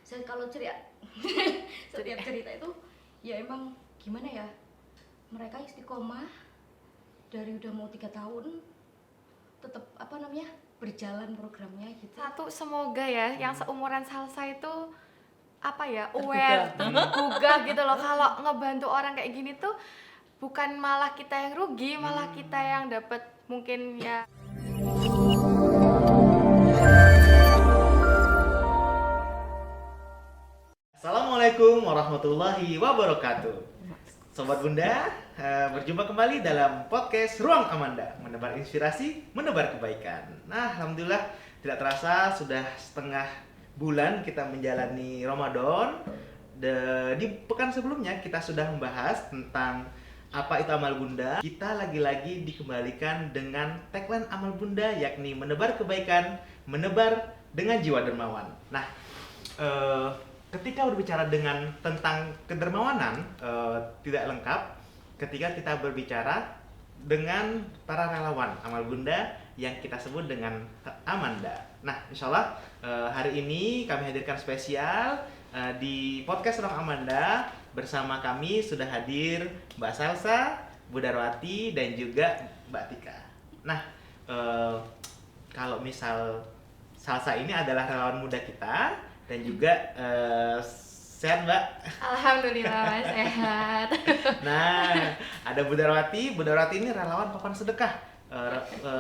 Saya kalau cerita setiap cerita itu ya emang gimana ya, mereka istiqomah dari udah mau 3 tahun tetap berjalan programnya gitu. Satu, semoga ya yang seumuran Salsa itu aware, tergugah gitu loh. Kalau ngebantu orang kayak gini tuh bukan malah kita yang rugi, malah kita yang dapat mungkin ya. Assalamualaikum warahmatullahi wabarakatuh. Sobat Bunda, berjumpa kembali dalam podcast Ruang Amanda, menebar inspirasi, menebar kebaikan. Nah, alhamdulillah tidak terasa sudah setengah bulan kita menjalani Ramadan. Di pekan sebelumnya kita sudah membahas tentang apa itu amal bunda. Kita lagi-lagi dikembalikan dengan tagline amal bunda, yakni menebar kebaikan, menebar dengan jiwa dermawan. Nah, ketika berbicara tentang kedermawanan tidak lengkap ketika kita berbicara dengan para relawan amal bunda yang kita sebut dengan Amanda. Nah, insyaallah hari ini kami hadirkan spesial di podcast Ruang Amanda. Bersama kami sudah hadir Mbak Salsa, Bu Darwati, dan juga Mbak Tika. Nah, kalau misal Salsa ini adalah relawan muda kita dan juga sehat, Mbak? Alhamdulillah sehat. Nah, ada Bu Darwati. Bu Darwati ini relawan papan sedekah,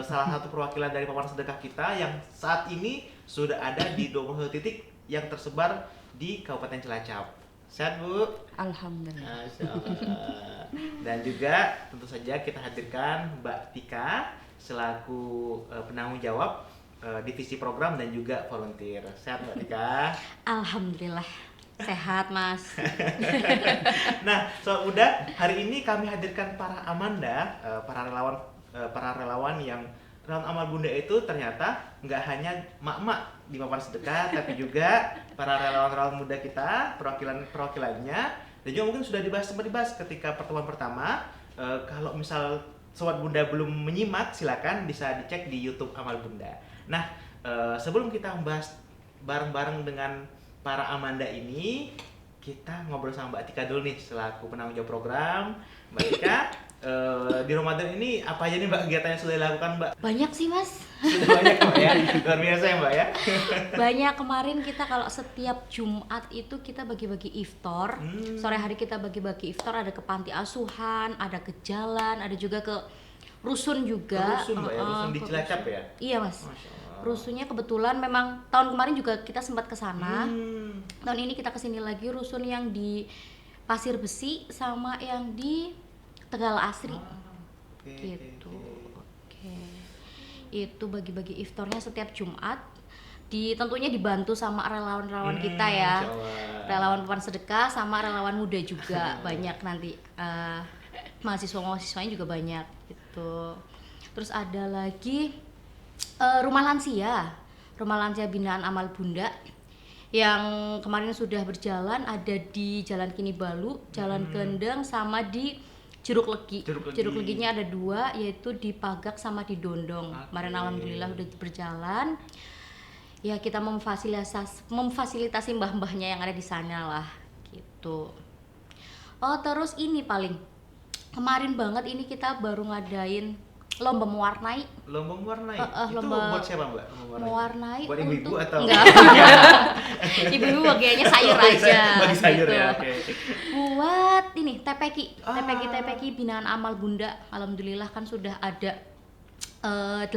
salah satu perwakilan dari papan sedekah kita yang saat ini sudah ada di 21 titik yang tersebar di Kabupaten Cilacap. Sehat, Bu? Alhamdulillah. Masya Allah. Dan juga tentu saja kita hadirkan Mbak Tika selaku penanggung jawab divisi program dan juga volunteer. Sehat, Mbak Tika? Alhamdulillah sehat, Mas. Nah, udah hari ini kami hadirkan para Amanda, para relawan yang relawan amal bunda itu ternyata nggak hanya mak-mak di papan sedekah, tapi juga para relawan muda kita, perwakilannya, dan juga mungkin sudah sempat dibahas ketika pertemuan pertama. Kalau misal sobat bunda belum menyimak, silakan bisa dicek di YouTube Amal Bunda. Nah, sebelum kita membahas bareng-bareng dengan para Amanda ini, kita ngobrol sama Mbak Tika dulu nih selaku penanggung jawab program. Mbak Tika, di Ramadan ini apa aja nih Mbak kegiatan yang sudah dilakukan, Mbak? Banyak sih, Mas. Banyak, Mbak ya, luar biasa ya, Mbak ya. Banyak. Kemarin kita kalau setiap Jumat itu kita bagi-bagi iftar. Sore hari kita bagi-bagi iftar, ada ke panti asuhan, ada ke jalan, ada juga ke rusun juga. Rusun, Mbak ya, rusun di Cilacap ya? Iya, Mas. Masya Allah. Rusunnya kebetulan memang tahun kemarin juga kita sempat ke sana. Tahun ini kita kesini lagi, rusun yang di Pasir Besi sama yang di Tegal Asri. Gitu. Oke. Itu bagi-bagi iftarnya setiap Jumat. Tentunya dibantu sama relawan-relawan kita ya. Relawan papan sedekah sama relawan muda juga banyak nanti. Mahasiswa-mahasiswanya juga banyak gitu. Terus ada lagi rumah lansia binaan amal bunda yang kemarin sudah berjalan, ada di Jalan Kini Balu, Jalan Kendeng, sama di Jeruk Legi. Jeruk Leginya ada 2, yaitu di Pagak sama di Dondong. Kemarin alhamdulillah udah berjalan. Ya, kita memfasilitasi mbah-mbahnya yang ada di sana lah gitu. Oh, terus ini paling kemarin banget ini kita baru ngadain lomba mewarnai. Lomba mewarnai? Itu Lomba buat siapa, Mbak? Mewarnai buat ibu-ibu atau? Enggak. Ibu-ibu bagiannya sayur aja. Bagi sayur gitu. ya, oke. Buat ini TPQ binaan amal bunda. Alhamdulillah kan sudah ada 8,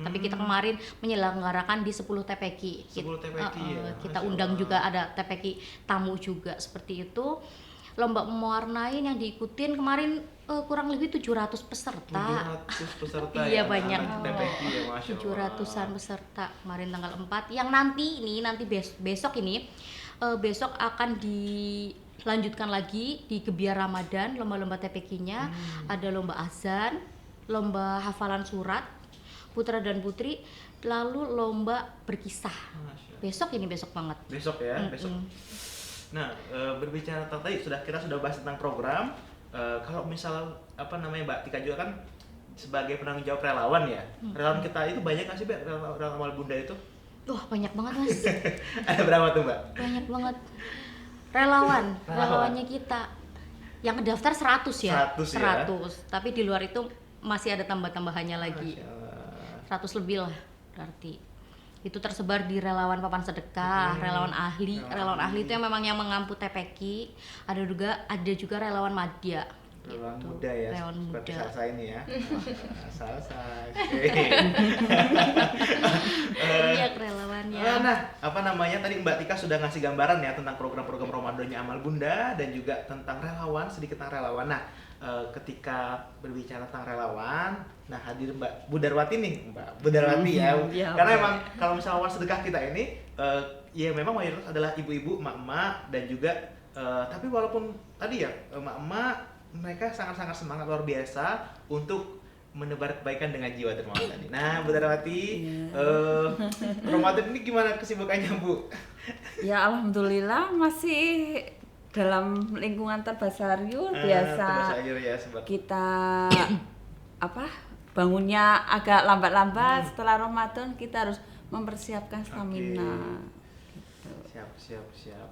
tapi kita kemarin menyelenggarakan di 10 TPQ. 10 TPQ ya? Kita undang juga, ada TPQ tamu juga seperti itu. Lomba mewarnai yang diikutin kemarin kurang lebih 700 peserta. 700 peserta Iya, ya, banyak. TPQ ya, Masya Allah. 700-an peserta kemarin tanggal 4. Yang nanti besok akan dilanjutkan lagi di Gebiar Ramadan, lomba-lomba TPQ-nya. Ada lomba azan, lomba hafalan surat, putra dan putri, lalu lomba berkisah. Besok banget. Besok ya, besok. Nah, berbicara tentang tadi kita sudah bahas tentang program. Kalau misal Mbak Tika juga kan sebagai penanggung jawab relawan ya. Relawan kita itu banyak nggak sih, Mbak, relawan amal bunda itu? Wah, banyak banget Mas. Ada berapa tuh Mbak? Banyak banget. Relawannya kita. Yang daftar 100 ya. 100 ya? 100. Tapi di luar itu masih ada tambah-tambahannya lagi. Masya Allah. 100 lebih lah berarti. Itu tersebar di relawan papan sedekah, relawan ahli. Relawan ahli itu yang memang yang mengampu TPQ. Ada juga relawan madya. Relawan Gitu. muda ya, Relawan seperti muda. Salsa ini ya. Salsa. Banyak relawannya. Nah, apa namanya tadi Mbak Tika sudah ngasih gambaran ya tentang program-program Ramadannya Amal Bunda dan juga tentang relawan, sedikit tentang relawan. Nah, ketika berbicara tentang relawan, nah hadir Mbak Budarwati nih, Mbak Budarwati ya. Ya, Karena Mbak. emang kalau misalnya awal sedekah kita ini, ya memang mayoritas adalah ibu-ibu, emak-emak dan juga tapi walaupun tadi ya emak-emak mereka sangat-sangat semangat luar biasa untuk menebar kebaikan dengan jiwa dermawan tadi. Nah, Bu Darwati, Ramadan ini gimana kesibukannya, Bu? Ya alhamdulillah masih dalam lingkungan Terbasariul biasa Sayur ya, sebab kita bangunnya agak lambat-lambat. Setelah Ramadan kita harus mempersiapkan stamina. Gitu. siap.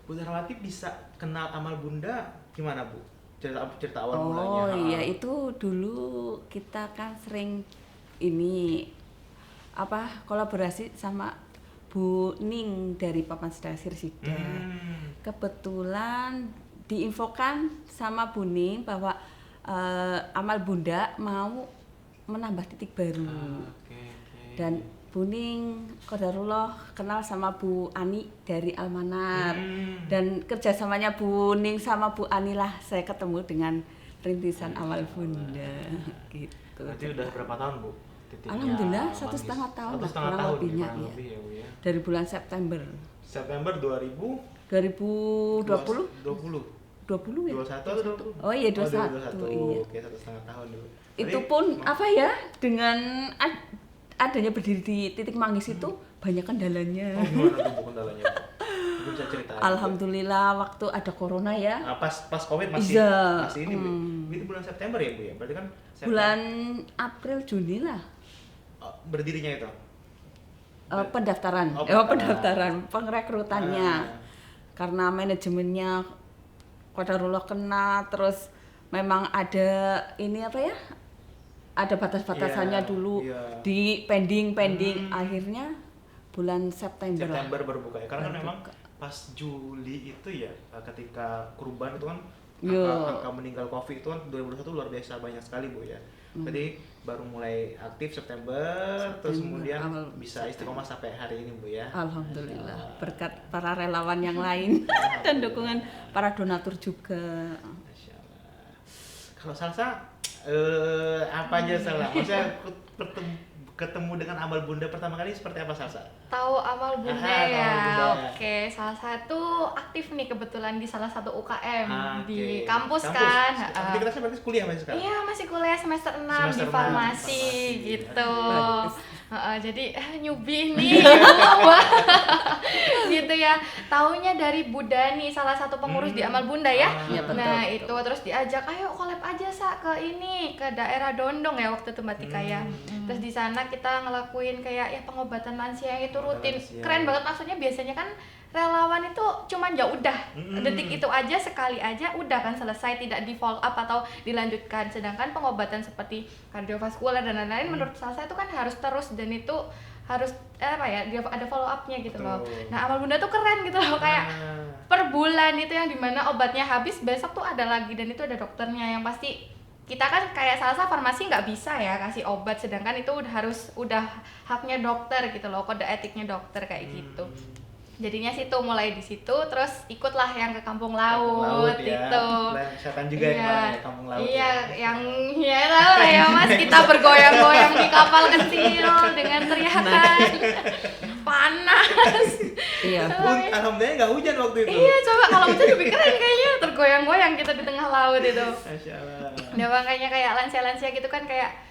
Bu Darwati bisa kenal Amal Bunda gimana, Bu? Cerita awal mulanya. Oh iya, itu dulu kita kan sering ini kolaborasi sama Bu Ning dari Papan Sedekah Sirsida. Kebetulan diinfokan sama Bu Ning bahwa Amal Bunda mau menambah titik baru. Oke. Dan Bu Ning qadarullah kenal sama Bu Ani dari Almanar. Dan kerjasamanya Bu Ning sama Bu Ani lah saya ketemu dengan rintisan Amal Bunda gitu. Berarti udah berapa tahun, Bu? Titiknya Alhamdulillah manggis? 1,5 tahun lah, 1,5 kurang tahun lebihnya, kurang iya. lebih ya, Bu ya. Dari bulan September September 2020 2020 20 ya? 21 atau 20? Oh iya 21, iya. Oke, 1,5 tahun dulu. Itu pun dengan adanya berdiri di titik manggis itu banyak kendalanya. Oh, gimana tuh Bu kendalanya, Bu? Mungkin bisa ceritain. Alhamdulillah waktu ada corona ya. Pas Covid masih Iya. ini, Bu. Itu bulan September ya, Bu ya? Berarti kan September. Bulan April Juni lah. Berdirinya itu. Pendaftaran. Oh, Pendaftaran, pengrekrutannya. Karena manajemennya qadarullah kena, terus memang ada ada batas-batasannya Iya, dulu iya. di pending akhirnya bulan September Baru buka ya. Karena kan Baru memang buka. pas Juli itu ya ketika kurban itu kan Iya. angka meninggal Covid itu kan 2021 luar biasa banyak sekali, Bu ya. Jadi baru mulai aktif September terus kemudian awal bisa istiqomah sampai hari ini, Bu ya. Alhamdulillah berkat para relawan yang lain dan dukungan para donatur juga. Masya Allah. Kalau Salsa apa aja Salsa? Maksudnya ketemu dengan Amal Bunda pertama kali seperti apa Salsa? Tahu Amal Bunda Aha, ya. Amal Bunda. Oke, salah satu aktif nih kebetulan di salah satu UKM di Oke. kampus kan. Aktivitasnya berarti kuliah masih sekarang? Iya, masih kuliah semester 6 Semester di 6, farmasi farmasi. gitu. Bagus. Jadi newbie nih. gitu ya. Taunya dari Bu Dani, salah satu pengurus di Amal Bunda ya. Iya, betul, Nah, betul. itu terus diajak, "Ayo collab aja ke ke daerah Dondong ya waktu itu Mbak Tika ya." Terus di sana kita ngelakuin kayak ya pengobatan lansia yang itu rutin. Lansia. Keren banget, maksudnya biasanya kan relawan itu cuman ya udah detik itu aja, sekali aja udah kan selesai, tidak di follow up atau dilanjutkan. Sedangkan pengobatan seperti kardiovaskular dan lain-lain menurut saya itu kan harus terus, dan itu harus dia ada follow up-nya gitu loh. Betul. Nah, Amal Bunda tuh keren gitu loh, kayak per bulan itu yang dimana obatnya habis, besok tuh ada lagi, dan itu ada dokternya yang pasti. Kita kan kayak Salsa farmasi nggak bisa ya kasih obat, sedangkan itu udah haknya dokter gitu loh, kode etiknya dokter kayak gitu. Jadinya situ mulai di situ, terus ikutlah yang ke Kampung Laut ya. itu. Pelayanan kesehatan juga ya kemarin ya, Kampung Laut. Iya, ya. yang ya tahu lah ya Mas, kita bergoyang-goyang di kapal kecil dengan teriakan panas. Iya. Alhamdulillah nggak hujan waktu itu. Iya, coba kalau hujan lebih keren kayaknya, tergoyang-goyang kita di tengah laut itu. Masya Allah. Nah, makanya kayak lansia-lansia gitu kan kayak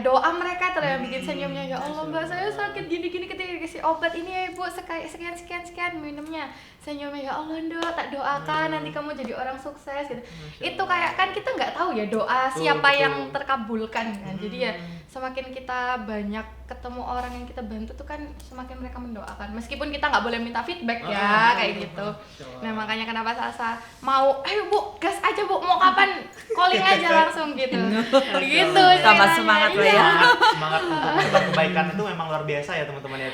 doa mereka tuh yang bikin senyumnya. Ya Allah Mbak, saya sakit gini-gini, ketika dikasih obat ini ya Ibu, sekian minumnya, senyumnya, ya Allah Ndok, tak doakan nanti kamu jadi orang sukses gitu. Itu kayak kan kita nggak tahu ya doa siapa betul. yang terkabulkan kan. Jadi ya semakin kita banyak ketemu orang yang kita bantu tuh kan semakin mereka mendoakan, meskipun kita nggak boleh minta feedback ya kayak gitu. Nah makanya kenapa Salsa mau, ayo Bu, gas aja Bu, mau kapan calling aja langsung gitu. Gitu Tambah ceritanya. semangat lah Iya. ya. Semangat untuk menebar kebaikan itu memang luar biasa ya teman-teman ya.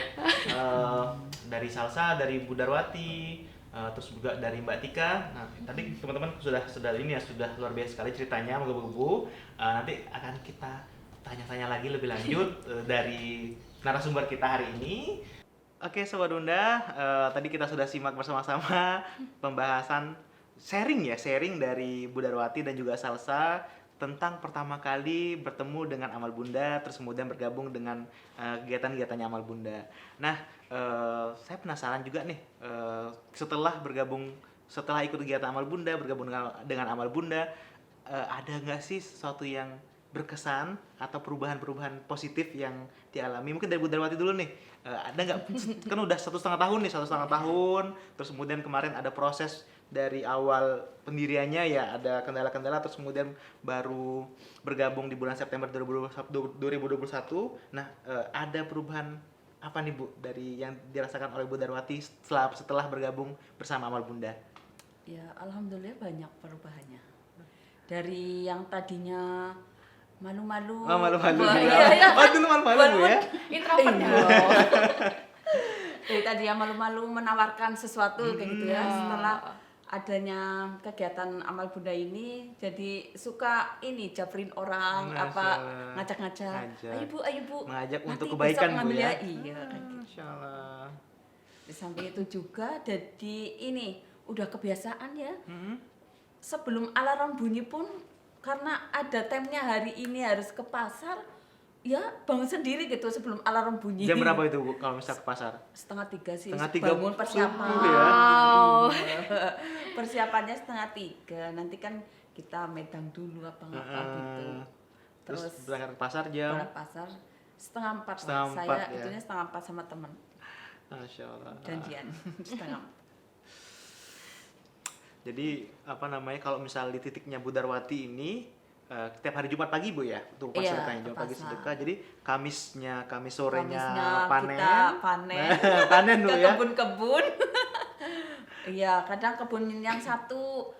Dari Salsa, dari Bu Darwati, terus juga dari Mbak Tika. Nah, tadi teman-teman sudah ini ya, sudah luar biasa sekali ceritanya menggebu-gebu. Nanti akan kita tanya-tanya lagi lebih lanjut dari narasumber kita hari ini. Oke Sobat Bunda, tadi kita sudah simak bersama-sama pembahasan sharing dari Bu Darwati dan juga Salsa tentang pertama kali bertemu dengan Amal Bunda, terus kemudian bergabung dengan kegiatan-kegiatannya Amal Bunda. Nah, saya penasaran juga nih, setelah ikut kegiatan Amal Bunda, bergabung dengan Amal Bunda, ada nggak sih sesuatu yang berkesan atau perubahan-perubahan positif yang dialami? Mungkin dari Bu Darwati dulu nih, ada nggak? Kan udah 1,5 tahun, terus kemudian kemarin ada proses dari awal pendiriannya ya, ada kendala-kendala, terus kemudian baru bergabung di bulan September 2021. Nah, ada perubahan apa nih Bu dari yang dirasakan oleh Bu Darwati setelah bergabung bersama Amal Bunda? Ya, alhamdulillah banyak perubahannya. Dari yang tadinya malu-malu. Oh, malu-malu. Iya. Oh, dulu malu-malu Bu ya? Introvert ya. Dari tadi yang malu-malu menawarkan sesuatu kayak gitu ya. Setelah adanya kegiatan Amal Bunda ini, jadi suka ini japrin orang, ngajak-ngajak. Ayo bu, mengajak nanti untuk kebaikan besok Bu ya. Iya, kayak gitu. Masyaallah. Di samping itu juga jadi ini udah kebiasaan ya. Sebelum alarm bunyi pun, karena ada temnya hari ini harus ke pasar, ya bangun sendiri gitu sebelum alarm bunyi. Jam berapa itu Bu kalau misal ke pasar? 2:30 sih. 2:30 bangun persiapan. subuh ya? Iya. Persiapannya 2:30. Nanti kan kita medang dulu apa-apa gitu. Terus berangkat ke pasar jam? Berangkat pasar 3:30. 3:30 Saya ya. itunya 3:30 sama teman. Masya Allah. Janjian 3:30. Jadi kalau misal di titiknya Bu Darwati ini setiap hari Jumat pagi Bu ya, untuk pas Iya, sedekahnya Jumat ke pagi pasar. sedekah. Jadi Kamis sorenya Kamisnya panen. kita panen. Panen Bu Ke ya. kebun-kebun. Iya, kadang kebun yang satu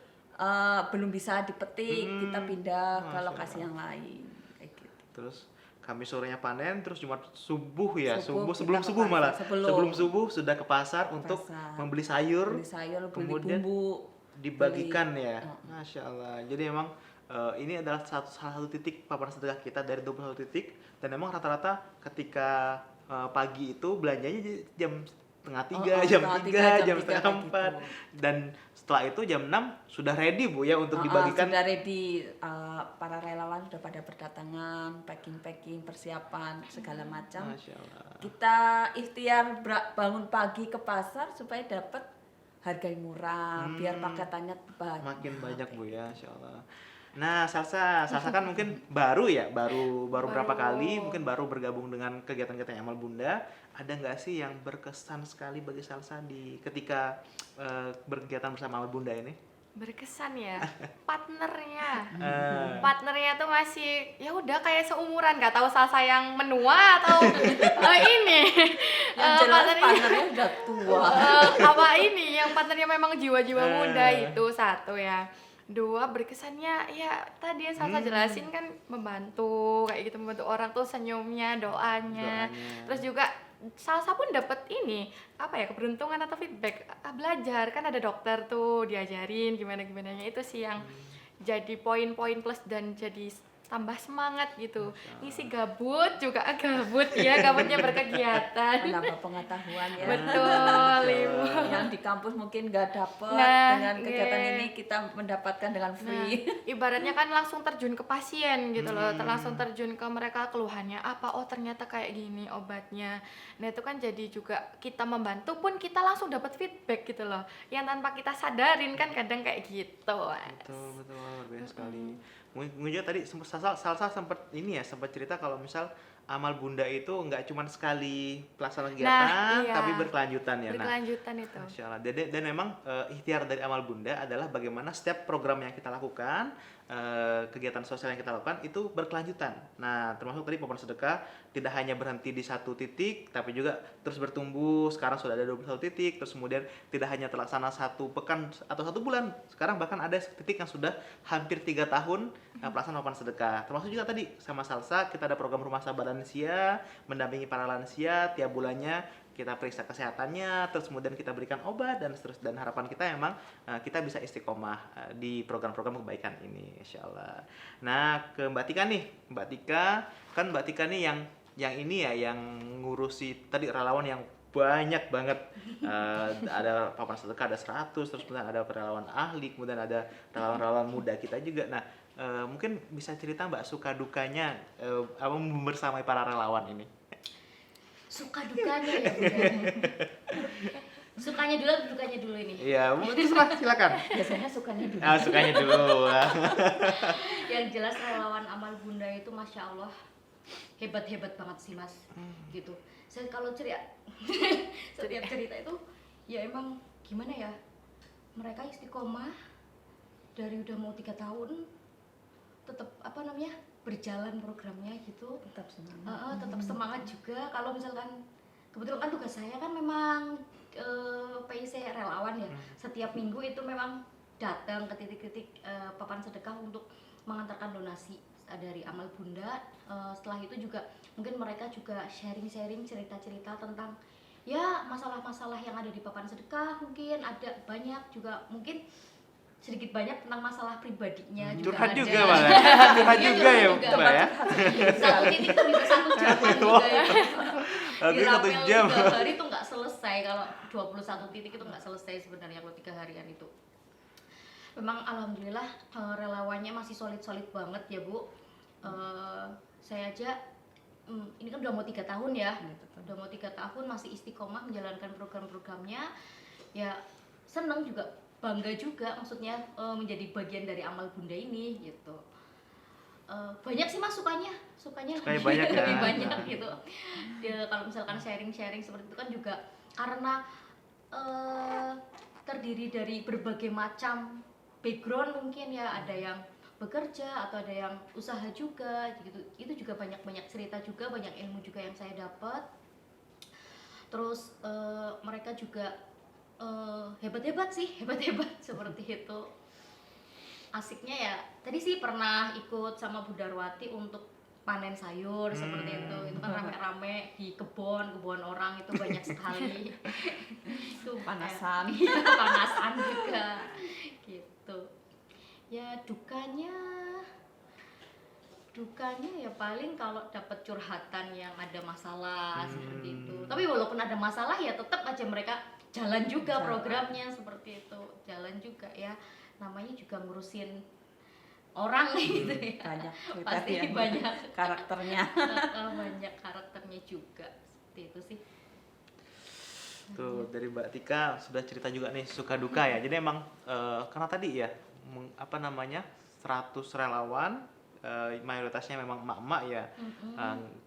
belum bisa dipetik, kita pindah ke Masya lokasi Allah. yang lain kayak gitu. Terus Kamis sorenya panen, terus Jumat subuh ya, Subuh sebelum kita ke subuh pasar. malah. Sebelum. Sebelum subuh sudah ke pasar untuk Pasar. membeli sayur, Beli sayur, beli kemudian bumbu, dibagikan beli- ya. Masya Allah. Jadi emang ini adalah salah satu titik paparan sedekah kita dari 21 titik, dan memang rata-rata ketika pagi itu belanjanya jam 2:30, jam 3, jam 3:30, kayak gitu. dan setelah itu jam 6 sudah ready Bu ya untuk dibagikan. Sudah ready, para relawan sudah pada berdatangan, packing persiapan segala macam. Masya Allah. Kita ikhtiar bangun pagi ke pasar supaya dapat harga yang murah, biar paketannya banyak. Makin banyak Bu ya, Insya Allah. Nah, Salsa kan mungkin baru berapa kali, mungkin baru bergabung dengan kegiatan-kegiatan Amal Bunda. Ada nggak sih yang berkesan sekali bagi Salsa ketika berkegiatan bersama Amal Bunda ini? Berkesan ya, partnernya tuh masih ya udah kayak seumuran, nggak tahu Salsa yang menua atau ini Yang jelas partnernya udah tua. apa ini yang partnernya memang jiwa-jiwa muda itu satu ya. Dua, berkesannya ya tadi yang Salsa jelasin kan, membantu kayak gitu, membantu orang tuh senyumnya, doanya. Terus juga Salsa pun dapat ini apa ya, keberuntungan atau feedback, belajar kan ada dokter tuh diajarin gimana itu sih yang jadi poin-poin plus dan jadi tambah semangat gitu. Ngisi gabut juga gabutnya berkegiatan. Menambah pengetahuan ya. Betul, Ibu. Yang di kampus mungkin nggak dapet, Nah, dengan kegiatan iya. ini kita mendapatkan dengan free. Ibaratnya kan langsung terjun ke pasien gitu loh, langsung terjun ke mereka, keluhannya apa, oh ternyata kayak gini obatnya. Nah itu kan jadi juga kita membantu pun kita langsung dapat feedback gitu loh, yang tanpa kita sadarin kan kadang kayak gitu. Betul, luar biasa sekali. Mungkin juga tadi Salsa sempat cerita kalau misal amal bunda itu nggak cuma sekali pelaksanaan kegiatan, Nah, iya. tapi berkelanjutan ya. Nah, Berkelanjutan itu. Masya Allah. Dan memang ikhtiar dari amal bunda adalah bagaimana setiap program yang kita lakukan, kegiatan sosial yang kita lakukan itu berkelanjutan. Nah, termasuk tadi papan sedekah tidak hanya berhenti di satu titik, tapi juga terus bertumbuh. Sekarang sudah ada 21 titik, terus kemudian tidak hanya terlaksana satu pekan atau satu bulan. Sekarang bahkan ada titik yang sudah hampir 3 tahun pelaksanaan papan sedekah. Termasuk juga tadi sama Salsa, kita ada program rumah sahabat lansia, mendampingi para lansia tiap bulannya. Kita periksa kesehatannya, terus kemudian kita berikan obat dan harapan kita memang kita bisa istiqomah di program-program kebaikan ini, insya Allah. Nah, ke Mbak Tika nih, Mbak Tika nih yang ini ya, yang ngurusi tadi relawan yang banyak banget. Ada papan sedekah ada 100, terus kemudian ada relawan ahli, kemudian ada relawan-relawan muda kita juga. Nah, mungkin bisa cerita Mbak suka dukanya bersamai para relawan ini. Suka dukanya ya Bunda. Sukanya dulu atau dukanya dulu ini? Iya, terserah, silakan. Biasanya sukanya dulu. Sukanya dulu. Yang jelas relawan amal bunda itu Masya Allah hebat-hebat banget sih Mas. Gitu. Saya kalau cerita setiap cerita itu ya emang gimana ya, mereka istiqomah dari udah mau 3 tahun tetap berjalan programnya gitu, Tetap semangat. tetap semangat juga. Kalau misalkan kebetulan kan tugas saya kan memang PIC relawan ya, setiap minggu itu memang datang ke titik-titik papan sedekah untuk mengantarkan donasi dari amal bunda. Setelah itu juga mungkin mereka juga sharing-sharing cerita-cerita tentang ya masalah-masalah yang ada di papan sedekah, mungkin ada banyak juga mungkin sedikit banyak tentang masalah pribadinya Curhat ada. juga malah. Curhat juga ya Mbak ya. Satu titik tuh bisa 1 jaman juga ya. Oke, 1 Dirapel jam. 3 hari tuh nggak selesai. Kalau 21 titik itu nggak selesai sebenarnya kalau 3 harian itu. Memang alhamdulillah relawannya masih solid-solid banget ya Bu. Saya aja ini kan udah mau 3 tahun ya. Udah mau 3 tahun masih istiqomah menjalankan program-programnya. Ya seneng juga, bangga juga maksudnya menjadi bagian dari amal bunda ini gitu. Banyak sih Mas sukanya banyak ya. lebih banyak gitu. Kalau misalkan sharing-sharing seperti itu kan juga karena terdiri dari berbagai macam background mungkin ya, ada yang bekerja atau ada yang usaha juga gitu. Itu juga banyak cerita juga, banyak ilmu juga yang saya dapat. Terus mereka juga hebat-hebat seperti itu. Asiknya ya tadi sih pernah ikut sama Bu Darwati untuk panen sayur seperti itu kan rame-rame di kebun orang, itu banyak sekali. Itu Panasan. panasan juga gitu ya. Dukanya ya paling kalau dapat curhatan yang ada masalah seperti itu. Tapi walaupun ada masalah ya tetap aja mereka jalan juga programnya seperti itu, jalan juga ya, namanya juga ngurusin orang gitu ya. Banyak cerita Pasti yang banyak karakternya. banyak karakternya juga seperti itu sih. Tuh dari Mbak Tika sudah cerita juga nih suka duka ya. Jadi emang karena tadi ya 100 relawan, mayoritasnya memang emak-emak ya.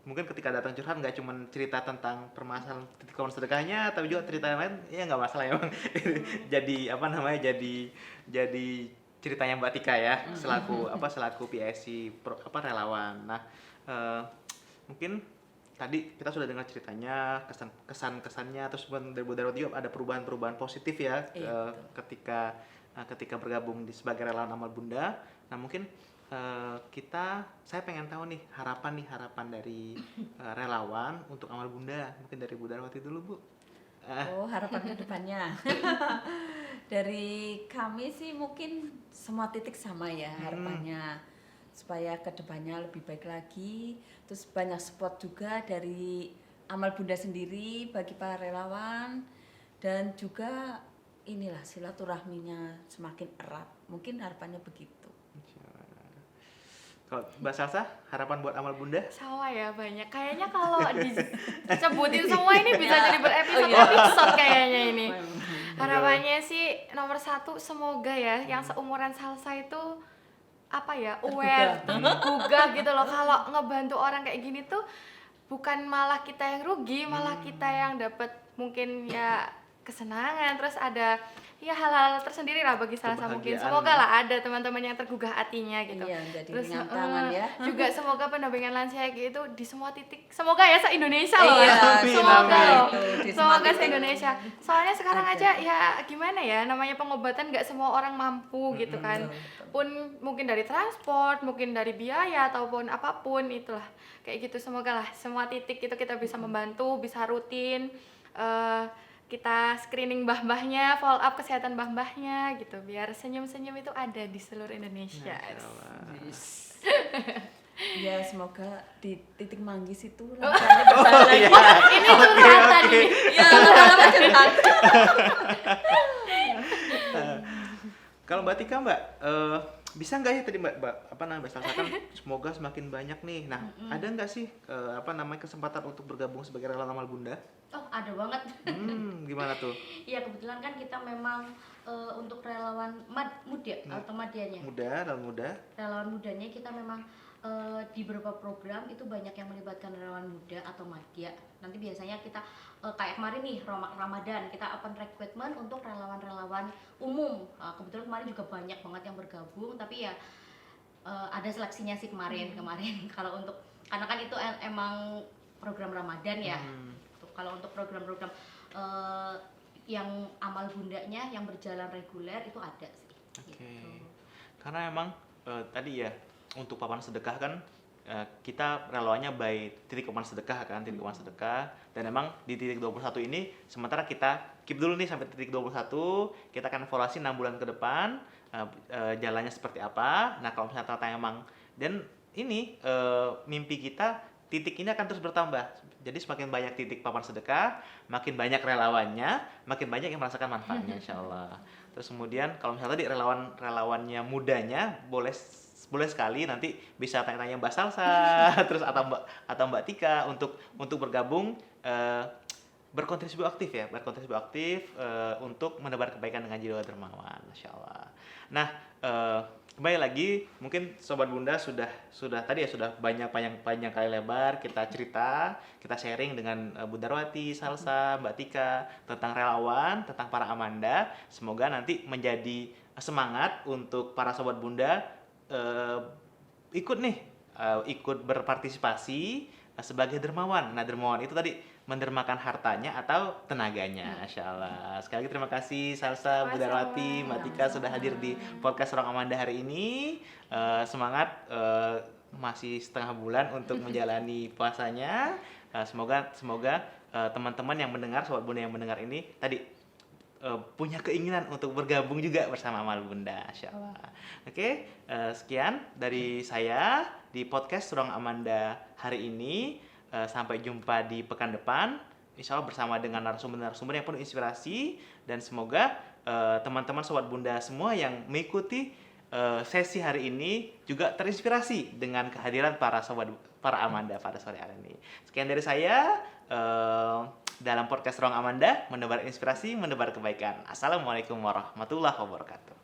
Mungkin ketika datang curhat nggak cuma cerita tentang permasalahan titik kawan sedekahnya, tapi juga cerita yang lain ya nggak masalah ya Bang. jadi ceritanya Mbak Tika ya selaku PIC relawan. Nah, mungkin tadi kita sudah dengar ceritanya, kesannya, terus dari Bu Darwati juga ada perubahan positif ya ketika bergabung sebagai relawan amal bunda. Nah, mungkin saya pengen tahu nih harapan dari relawan untuk amal bunda. Mungkin dari Bu Darwati dulu Bu. Harapan ke depannya. Dari kami sih mungkin semua titik sama ya harapannya. Supaya ke depannya lebih baik lagi. Terus banyak support juga dari amal bunda sendiri bagi para relawan. Dan juga inilah silaturahminya semakin erat. Mungkin harapannya begitu. Kalau Mbak Salsa, harapan buat amal bunda? Sama ya, banyak. Kayaknya kalau disebutin semua ini bisa jadi berepisode kayaknya ini. Harapannya sih nomor 1, semoga ya yang seumuran Salsa itu aware, gugah gitu loh. Kalau ngebantu orang kayak gini tuh bukan malah kita yang rugi, malah kita yang dapat mungkin ya kesenangan, terus ada ya hal-hal tersendiri lah bagi Salsa mungkin. Kebahagiaan, Semoga ya. lah ada teman-teman yang tergugah hatinya gitu. Iya, jadi Terus ringan tangan ya. juga semoga pendampingan lansia gitu di semua titik. Semoga ya se-Indonesia loh. Iya, amin, Semoga amin. loh. Di semua Semoga titik. se-Indonesia. Soalnya sekarang Ada. aja ya gimana ya, namanya pengobatan nggak semua orang mampu gitu kan. Pun mungkin dari transport, mungkin dari biaya ataupun apapun itulah. Kayak gitu, semoga lah semua titik itu kita bisa membantu, bisa rutin kita screening mbah-mbahnya, follow up kesehatan mbah-mbahnya gitu, biar senyum-senyum itu ada di seluruh Indonesia. Ya semoga di titik manggis itu langsanya berjalan lagi. Ini curhatan ini. Ya lama-lama curhat. Kalau Mbak Tika, Mbak, bisa nggak ya tadi Mbak Salsa kan semoga semakin banyak nih. Nah, ada nggak sih kesempatan untuk bergabung sebagai relawan amal bunda? Oh, ada banget. Gimana tuh? Iya, kebetulan kan kita memang untuk relawan muda atau madianya. Relawan mudanya kita memang di beberapa program itu banyak yang melibatkan relawan muda atau madya. Nanti biasanya kita kayak kemarin nih Ramadan kita open recruitment untuk relawan-relawan umum. Kebetulan kemarin juga banyak banget yang bergabung, tapi ya ada seleksinya sih kemarin. Kalau untuk karena kan itu emang program Ramadan ya. Kalau untuk program-program yang amal bundanya yang berjalan reguler itu ada sih. Oke. Gitu. Karena emang tadi ya untuk papan sedekah kan kita relawannya by titik papan sedekah kan, titik papan sedekah, dan emang di titik 21 ini sementara kita keep dulu nih sampai titik 21, kita akan evaluasi 6 bulan ke depan jalannya seperti apa. Nah, kalau misalnya ternyata emang dan ini mimpi kita titik ini akan terus bertambah. Jadi semakin banyak titik papan sedekah, makin banyak relawannya, makin banyak yang merasakan manfaatnya insyaallah. Terus kemudian kalau misalnya tadi relawannya mudanya boleh sekali nanti bisa tanya-tanya Mbak Salsa terus atau Mbak Tika untuk bergabung berkontribusi aktif untuk menebar kebaikan dengan jiwa dermawan insyaallah. Nah, kembali lagi mungkin sobat bunda sudah tadi ya sudah banyak kali lebar kita cerita, kita sharing dengan Bunda Darwati, Salsa, Mbak Tika tentang relawan, tentang para amanda. Semoga nanti menjadi semangat untuk para sobat bunda ikut berpartisipasi sebagai dermawan. Nah, dermawan itu tadi mendermakan hartanya atau tenaganya. Masyaallah. Sekali lagi terima kasih Salsa, Bu Darwati, Mbak Tika sudah hadir di podcast Ruang Amanda hari ini. Semangat masih setengah bulan untuk menjalani puasanya. Semoga teman-teman yang mendengar, sobat bunda yang mendengar ini tadi punya keinginan untuk bergabung juga bersama Amal Bunda, insyaallah. Oke, sekian dari saya di podcast Ruang Amanda hari ini. Sampai jumpa di pekan depan, insyaallah bersama dengan narasumber-narasumber yang penuh inspirasi, dan semoga teman-teman sobat bunda semua yang mengikuti sesi hari ini juga terinspirasi dengan kehadiran para Amanda pada sore hari ini. Sekian dari saya. Dalam podcast Ruang Amanda, menebar inspirasi, menebar kebaikan. Assalamualaikum warahmatullahi wabarakatuh.